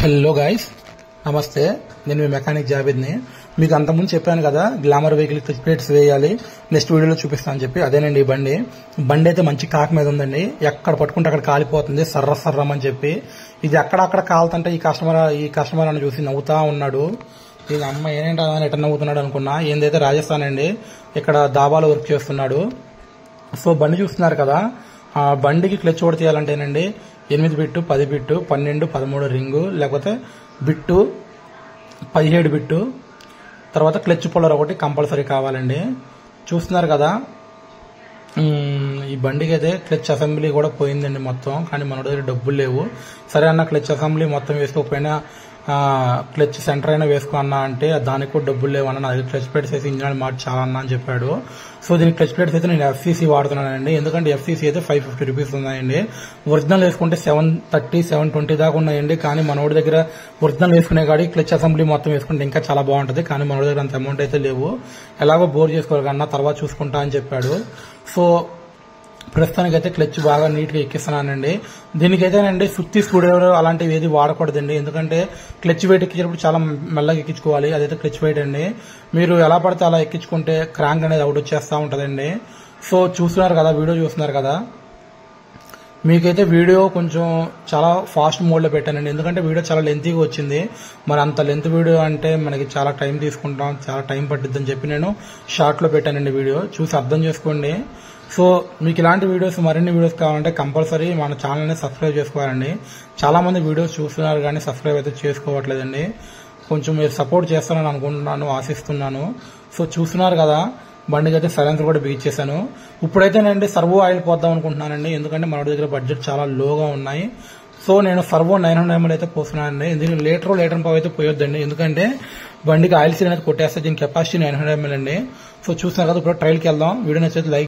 Hello guys, నమస్తే. నేను మీ mechanic జావేద్ని. మీకు అంతకుముందు చెప్పాను కదా, గ్లామర్ వెహికల్ క్లచ్ ప్లేట్స్ వేయాలి, నెక్స్ట్ వీడియోలో చూపిస్తాను అని చెప్పి. అదేనండి ఈ బండి అయితే మంచి కాక్ మీద ఉందండి. ఎక్కడ పట్టుకుంటే అక్కడ కాలిపోతుంది, సర్రమని చెప్పి. ఇది అక్కడక్కడ కాలుతుంటే ఈ కస్టమర్ అని చూసి నవ్వుతా ఉన్నాడు. ఇది అమ్మ ఏంటంటే ఎట్లా నవ్వుతున్నాడు అనుకున్నా. ఏందైతే రాజస్థాన్ అండి, ఇక్కడ దాబాలో వర్క్ చేస్తున్నాడు. సో బండి చూస్తున్నారు కదా, ఆ బండికి క్లచ్ ఓడి తీయాలంటేనండి 8 బిట్టు, 10 బిట్టు, 12, 13 రింగు, లేకపోతే బిట్టు 17 బిట్టు, తర్వాత క్లచ్ పుల్లర్ ఒకటి కంపల్సరీ కావాలండి. చూస్తున్నారు కదా, ఈ బండికి అయితే క్లచ్ అసెంబ్లీ కూడా పోయిందండి మొత్తం. కానీ మన దగ్గర డబ్బులు లేవు. సరే అన్న, క్లచ్ అసెంబ్లీ మొత్తం వేసుకోకపోయినా క్లచ్ సెంటర్ అయినా వేసుకో అన్నా అంటే దానికి కూడా డబ్బులు లేవన్నా. నా దగ్గర క్లచ్ ప్లేట్స్ అయితే ఇంజన్ మార్చి చాలా అన్నా అని చెప్పాడు. సో దీనికి క్లచ్ ప్లేట్స్ అయితే నేను ఎఫ్సీసీ వాడుతున్నానండి. ఎందుకంటే ఎఫ్సీసీ అయితే 550 రూపీస్ ఉన్నాయండి. ఒరిజినల్ వేసుకుంటే 730, 720 దాకా ఉన్నాయండి. కానీ మనోడి దగ్గర ఒరిజినల్ వేసుకునే కాడి క్లచ్ అసెంబ్లీ మొత్తం వేసుకుంటే ఇంకా చాలా బాగుంటుంది. కానీ మనోడి దగ్గర అంత అమౌంట్ అయితే లేవు. ఎలాగో బోర్ చేసుకోవాలి కన్నా, తర్వాత చూసుకుంటా అని చెప్పాడు. సో ప్రస్తుతానికి అయితే క్లచ్ బాగా నీట్ గా ఎక్కిస్తున్నానండి. దీనికైతేనండి సుత్తి స్క్రూడ్రైవర్ అలాంటివి ఏది వాడకూడదండి. ఎందుకంటే క్లచ్ వెయిట్ ఎక్కించినప్పుడు చాలా మెల్లగా ఎక్కించుకోవాలి. అదైతే క్లచ్ వెయిట్ అండి. మీరు ఎలా పడితే అలా ఎక్కించుకుంటే క్రాంక్ అనేది అవుట్ వచ్చేస్తా ఉంటదండి. సో చూస్తున్నారు కదా, వీడియో చూస్తున్నారు కదా. మీకైతే వీడియో కొంచెం చాలా ఫాస్ట్ మోడ్ లో పెట్టానండి. ఎందుకంటే వీడియో చాలా లెంతీగా వచ్చింది. మరి అంత లెంత్ వీడియో అంటే మనకి చాలా టైం తీసుకుంటాం, చాలా టైం పట్టిద్దని చెప్పి నేను షార్ట్ లో పెట్టానండి. వీడియో చూసి అర్థం చేసుకోండి. సో మీకు ఇలాంటి వీడియోస్, మరిన్ని వీడియోస్ కావాలంటే కంపల్సరీ మన ఛానల్ ని సబ్స్క్రైబ్ చేసుకోవాలండి. చాలా మంది వీడియోస్ చూస్తున్నారు కానీ సబ్స్క్రైబ్ అయితే చేసుకోవట్లేదండి. కొంచెం మీరు సపోర్ట్ చేస్తారని అనుకుంటున్నాను, ఆశిస్తున్నాను. సో చూస్తున్నారు కదా, బండికి అయితే సైలెన్సర్ కూడా బిగించేశాను. ఇప్పుడైతేనండి సర్వో ఆయిల్ పోద్దాం అనుకుంటున్నానండి. ఎందుకంటే మన దగ్గర బడ్జెట్ చాలా లోగా ఉన్నాయి. సో నేను సర్వో 900 ml అయితే పోస్తున్నానండి. దీనికి లీటర్ పావు అయితే పోయొద్దండి. ఎందుకంటే బండికి ఆయిల్ సీల్ అనేది కొట్టేస్తే దీని కెపాసిటీ 900 ml అండి. సో చూస్తున్నారు కదా, ఇప్పుడు ట్రైల్కి వెళ్దాం. వీడియో నచ్చితే లైక్